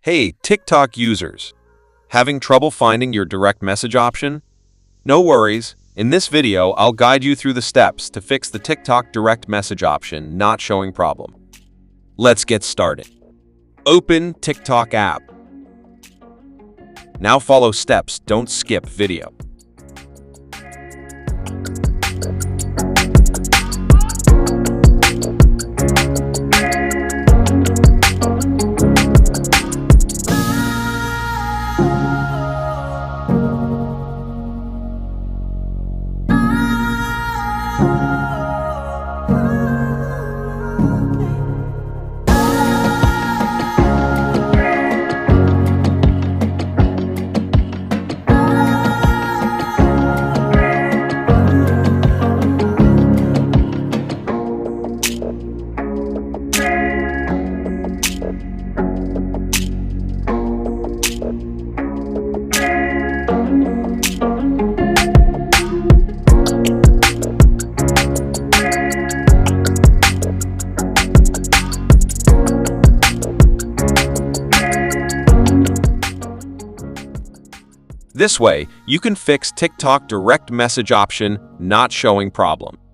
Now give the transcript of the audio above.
Hey, TikTok users! Having trouble finding your direct message option? No worries. In this video, I'll guide you through the steps to fix the TikTok direct message option not showing problem. Let's get started. Open TikTok app. Now follow steps, don't skip video. This way, you can fix TikTok direct message option not showing problem.